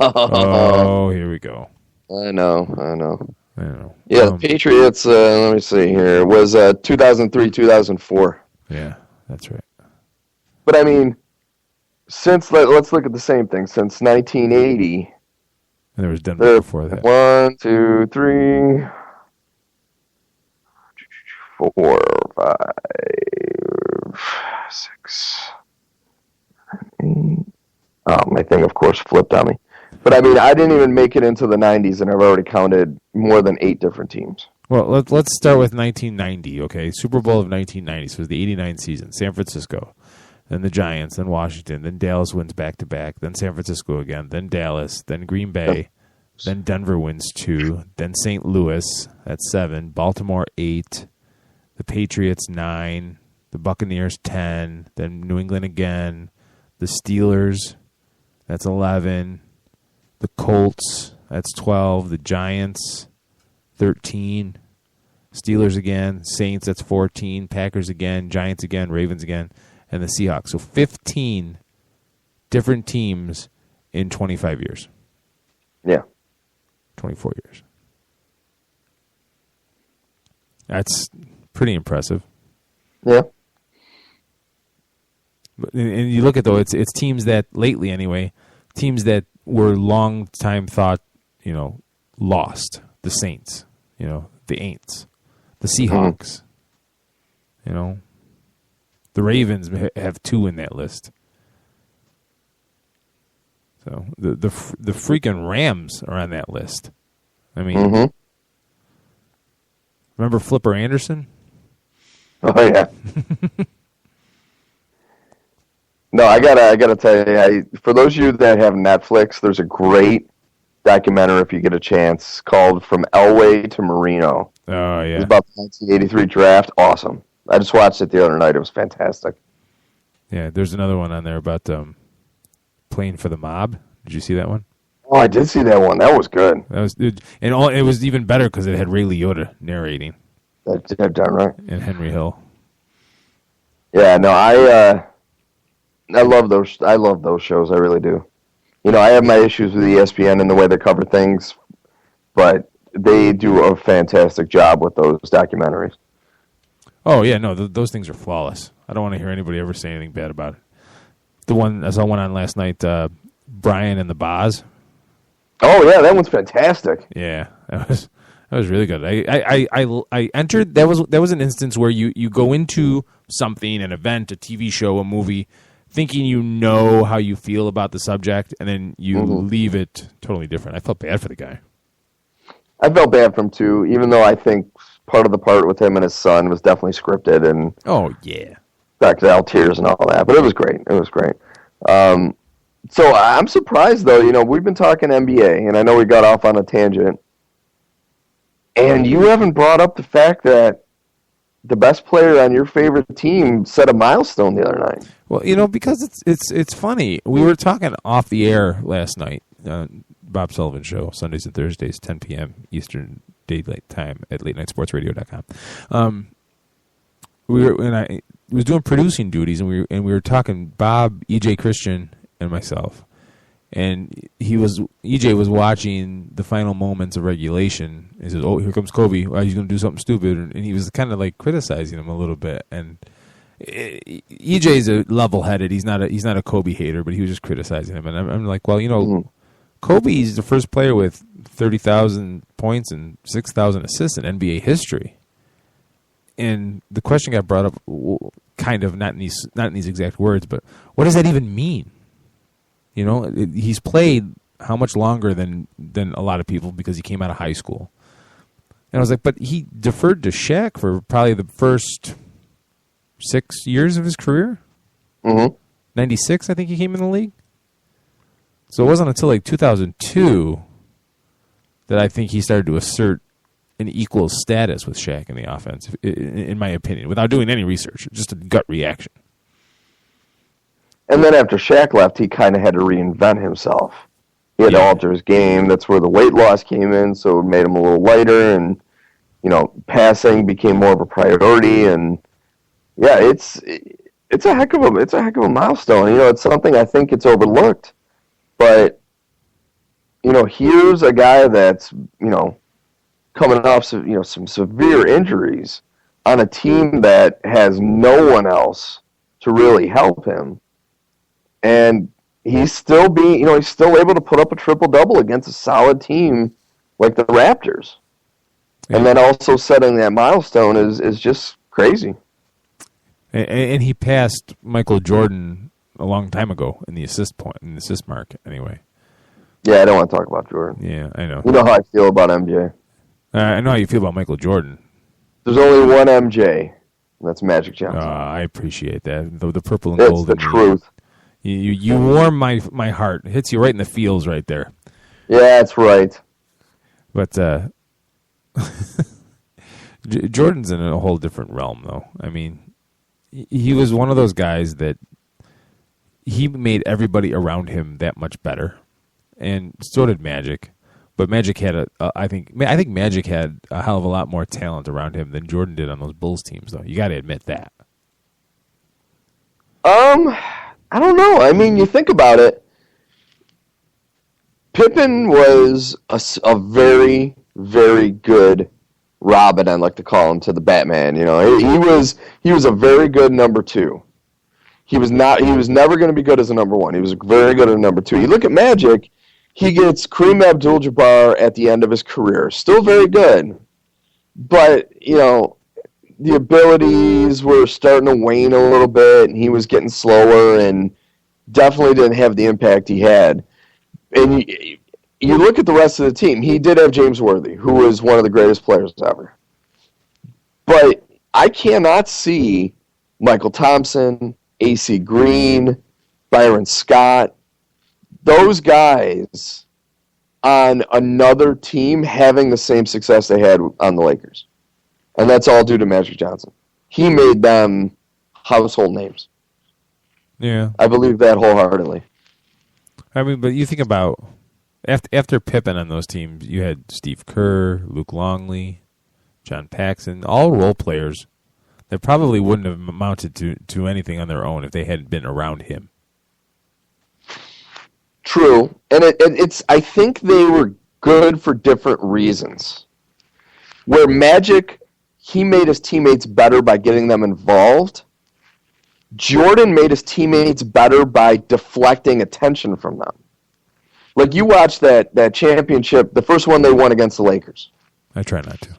Oh, here we go. I know. Yeah, the Patriots, let me see here, was 2003, 2004. Yeah, that's right. But, I mean, let's look at the same thing. Since 1980. And there was Denver before that. 1, 2, 3, 4, 5, 6, 8. Oh, my thing, of course, flipped on me. But, I mean, I didn't even make it into the 90s, and I've already counted more than 8 different teams. Well, let's start with 1990, okay? Super Bowl of 1990, so it was the 89 season. San Francisco, then the Giants, then Washington, then Dallas wins back-to-back, then San Francisco again, then Dallas, then Green Bay, then Denver wins 2, then St. Louis, that's 7, Baltimore 8, the Patriots 9, the Buccaneers 10, then New England again, the Steelers, that's 11, the Colts, that's 12, the Giants, 13, Steelers again, Saints, that's 14, Packers again, Giants again, Ravens again, and the Seahawks. So 15 different teams in 25 years. Yeah. 24 years. That's pretty impressive. Yeah. And you look at, though, it's teams that, lately anyway, teams that were long time thought, lost. The Saints, the Aints, the Seahawks, the Ravens have 2 in that list. So the freaking Rams are on that list. I mean, remember Flipper Anderson? Oh yeah. No, I gotta tell you, for those of you that have Netflix, there's a great documentary, if you get a chance, called From Elway to Marino. Oh, yeah. It's about the 1983 draft. Awesome. I just watched it the other night. It was fantastic. Yeah, there's another one on there about playing for the mob. Did you see that one? Oh, I did see that one. That was good. It was even better because it had Ray Liotta narrating. That's done right. And Henry Hill. Yeah, no, I love those. I love those shows. I really do. I have my issues with ESPN and the way they cover things, but they do a fantastic job with those documentaries. Oh, yeah, no, those things are flawless. I don't want to hear anybody ever say anything bad about it. I saw one on last night, Brian and the Boz. Oh, yeah, that one's fantastic. Yeah, that was really good. I entered, that was an instance where you go into something, an event, a TV show, a movie, thinking how you feel about the subject, and then you leave it totally different. I felt bad for the guy. I felt bad for him, too, even though I think part with him and his son was definitely scripted. And oh, yeah. Tactile tears and all that, but it was great. It was great. So I'm surprised, though. We've been talking NBA, and I know we got off on a tangent, and you haven't brought up the fact that the best player on your favorite team set a milestone the other night. Well, because it's funny. We were talking off the air last night, Bob Sullivan Show, Sundays and Thursdays, 10 p.m. Eastern Daylight Time at latenightsportsradio.com. I was doing producing duties, and we were talking, Bob, EJ Christian, and myself. And EJ was watching the final moments of regulation. He says, "Oh, here comes Kobe. Well, he's going to do something stupid." And he was kind of like criticizing him a little bit. And EJ's a level-headed. He's not a Kobe hater, but he was just criticizing him. And I'm like, well, Kobe's the first player with 30,000 points and 6,000 assists in NBA history. And the question got brought up, kind of not in these exact words, but what does that even mean? He's played how much longer than a lot of people because he came out of high school. And I was like, but he deferred to Shaq for probably the first 6 years of his career. 96, I think he came in the league. So it wasn't until like 2002 that I think he started to assert an equal status with Shaq in the offense, in my opinion, without doing any research, just a gut reaction. And then after Shaq left, he kind of had to reinvent himself. He had to alter his game. That's where the weight loss came in, so it made him a little lighter, and passing became more of a priority. And yeah, it's a heck of a milestone. It's something I think it's overlooked, but here's a guy that's, coming off some severe injuries on a team that has no one else to really help him. And he's still he's still able to put up a triple-double against a solid team like the Raptors. Yeah. And then also setting that milestone is just crazy. And he passed Michael Jordan a long time ago in the assist mark, anyway. Yeah, I don't want to talk about Jordan. Yeah, I know. You know how I feel about MJ. I know how you feel about Michael Jordan. There's only one MJ, and that's Magic Johnson. I appreciate that. The purple and gold. It's the truth. You warm my heart. It hits you right in the feels right there. Yeah, that's right. But Jordan's in a whole different realm, though. I mean, he was one of those guys that he made everybody around him that much better, and so did Magic. But Magic had I think Magic had a hell of a lot more talent around him than Jordan did on those Bulls teams, though. You got to admit that. I don't know. I mean, you think about it. Pippen was a very, very good Robin, I like to call him, to the Batman. He was a very good number two. He was never going to be good as a number one. He was very good at a number two. You look at Magic, he gets Kareem Abdul-Jabbar at the end of his career. Still very good. But, the abilities were starting to wane a little bit, and he was getting slower and definitely didn't have the impact he had. And you look at the rest of the team. He did have James Worthy, who was one of the greatest players ever. But I cannot see Michael Thompson, A.C. Green, Byron Scott, those guys on another team having the same success they had on the Lakers. And that's all due to Magic Johnson. He made them household names. Yeah. I believe that wholeheartedly. I mean, but you think about after Pippen on those teams, you had Steve Kerr, Luke Longley, John Paxson, all role players that probably wouldn't have amounted to anything on their own if they hadn't been around him. True. And it's I think they were good for different reasons. Where Magic, he made his teammates better by getting them involved. Jordan made his teammates better by deflecting attention from them. Like, you watch that championship, the first one they won against the Lakers. I try not to.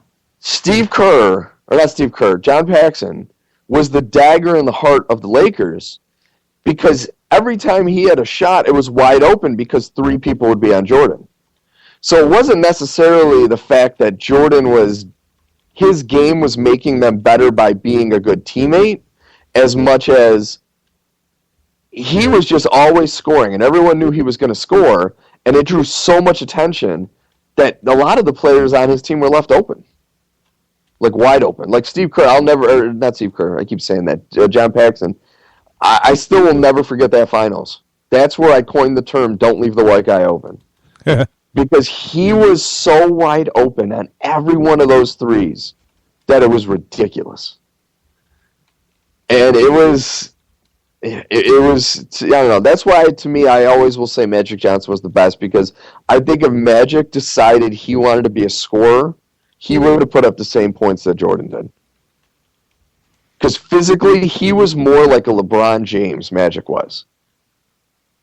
John Paxson was the dagger in the heart of the Lakers because every time he had a shot, it was wide open because three people would be on Jordan. So it wasn't necessarily the fact that his game was making them better by being a good teammate, as much as he was just always scoring, and everyone knew he was going to score, and it drew so much attention that a lot of the players on his team were left open. Like, wide open. Like Steve Kerr, not Steve Kerr, I keep saying that, John Paxson. I still will never forget that finals. That's where I coined the term, don't leave the white guy open. Because he was so wide open on every one of those threes that it was ridiculous. And it was, I don't know. That's why, to me, I always will say Magic Johnson was the best, because I think if Magic decided he wanted to be a scorer, he would have put up the same points that Jordan did. Because physically, he was more like a LeBron James, Magic was.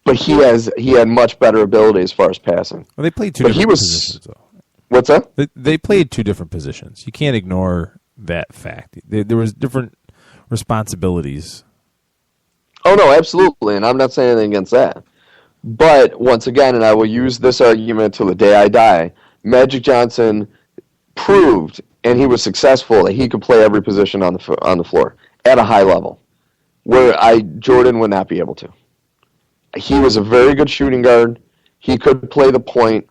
But he had much better ability as far as passing. Well, they played two different positions, though. What's that? They played two different positions. You can't ignore that fact. There was different responsibilities. Oh, no, absolutely, and I'm not saying anything against that. But, once again, and I will use this argument till the day I die, Magic Johnson proved, and he was successful, that he could play every position on the floor at a high level, where Jordan would not be able to. He was a very good shooting guard. He could play the point.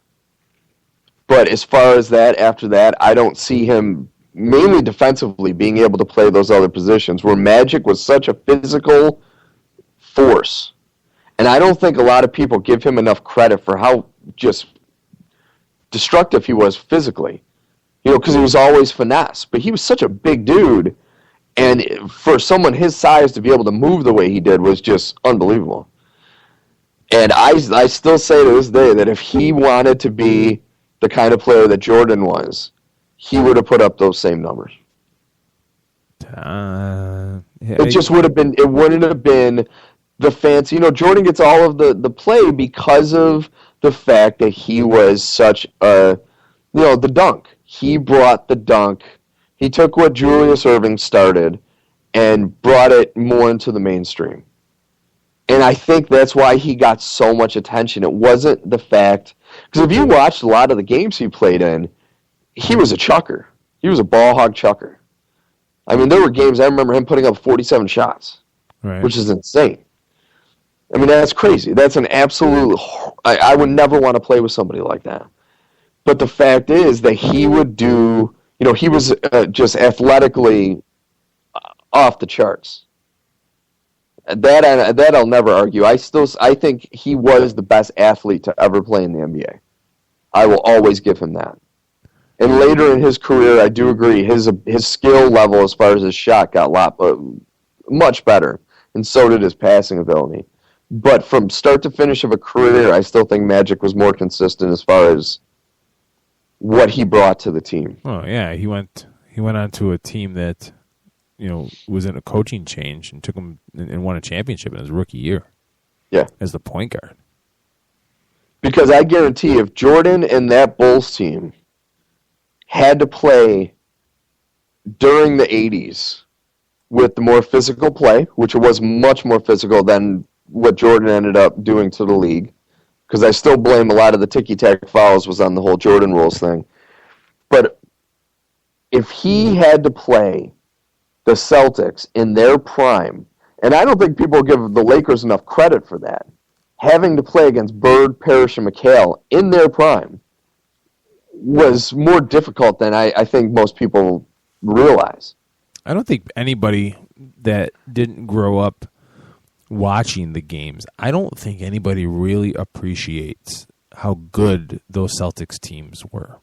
But as far as that, after that, I don't see him, mainly defensively, being able to play those other positions, where Magic was such a physical force. And I don't think a lot of people give him enough credit for how just destructive he was physically. Because he was always finesse. But he was such a big dude, and for someone his size to be able to move the way he did was just unbelievable. And I still say to this day that if he wanted to be the kind of player that Jordan was, he would have put up those same numbers. It just would have been. It wouldn't have been the fancy. Jordan gets all of the play because of the fact that he was such a, the dunk. He brought the dunk. He took what Julius Erving started and brought it more into the mainstream. And I think that's why he got so much attention. It wasn't the fact, because if you watched a lot of the games he played in, he was a chucker. He was a ball hog chucker. I mean, there were games I remember him putting up 47 shots, right, which is insane. I mean, that's crazy. That's an absolute. I would never want to play with somebody like that. But the fact is that he would do. He was just athletically off the charts. That I'll never argue. I think he was the best athlete to ever play in the NBA. I will always give him that. And later in his career, I do agree, his skill level as far as his shot got much better, and so did his passing ability. But from start to finish of a career, I still think Magic was more consistent as far as what he brought to the team. Oh yeah, he went on to a team that was in a coaching change and took him and won a championship in his rookie year. Yeah, as the point guard. Because I guarantee, if Jordan and that Bulls team had to play during the 80s with the more physical play, which was much more physical than what Jordan ended up doing to the league, because I still blame a lot of the ticky-tack fouls was on the whole Jordan rules thing. But if he had to play the Celtics in their prime, and I don't think people give the Lakers enough credit for that, having to play against Bird, Parrish, and McHale in their prime was more difficult than I think most people realize. I don't think anybody that didn't grow up watching the games, I don't think anybody really appreciates how good those Celtics teams were.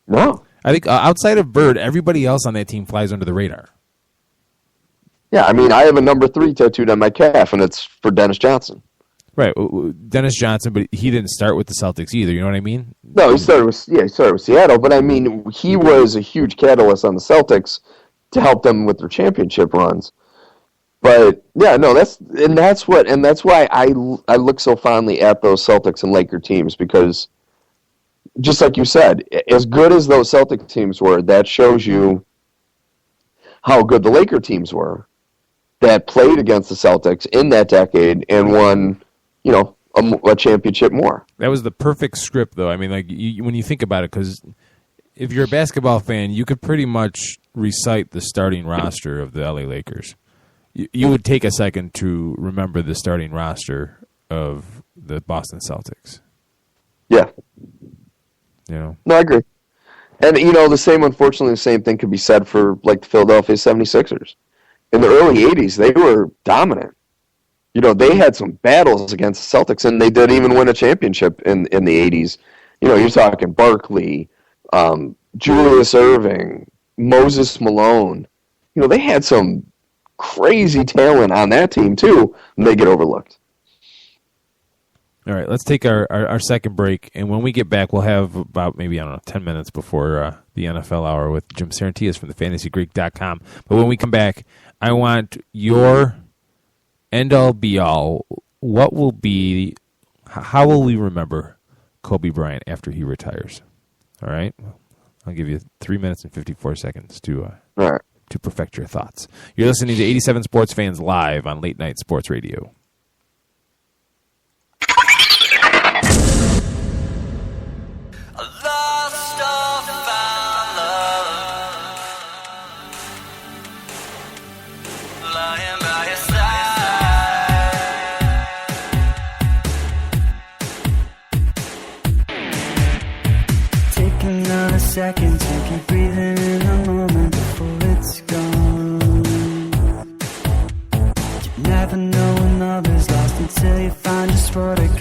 No. I think outside of Bird, everybody else on that team flies under the radar. Yeah, I mean, I have a number 3 tattooed on my calf, and it's for Dennis Johnson. Right, Dennis Johnson, but he didn't start with the Celtics either. You know what I mean? No, he started with Seattle, but I mean, he was a huge catalyst on the Celtics to help them with their championship runs. But yeah, no, that's why I look so fondly at those Celtics and Laker teams, because just like you said, as good as those Celtic teams were, that shows you how good the Laker teams were that played against the Celtics in that decade and won, a championship more. That was the perfect script, though. I mean, like when you think about it, because if you're a basketball fan, you could pretty much recite the starting roster of the LA Lakers. You would take a second to remember the starting roster of the Boston Celtics. Yeah. No, I agree. And, unfortunately, the same thing could be said for, like, the Philadelphia 76ers. In the early 80s, they were dominant. They had some battles against the Celtics, and they did even win a championship in the 80s. You're talking Barkley, Julius Erving, Moses Malone. They had some crazy talent on that team, too, and they get overlooked. All right, let's take our second break, and when we get back, we'll have about maybe, 10 minutes before the NFL Hour with Jim Sarantias from thefantasygreek.com. But when we come back, I want your end-all, be-all. How will we remember Kobe Bryant after he retires? All right? I'll give you 3 minutes and 54 seconds to perfect your thoughts. You're listening to 87 Sports Fans Live on Late Night Sports Radio. Second to keep breathing in the moment before it's gone. You never know when love is lost until you find just what it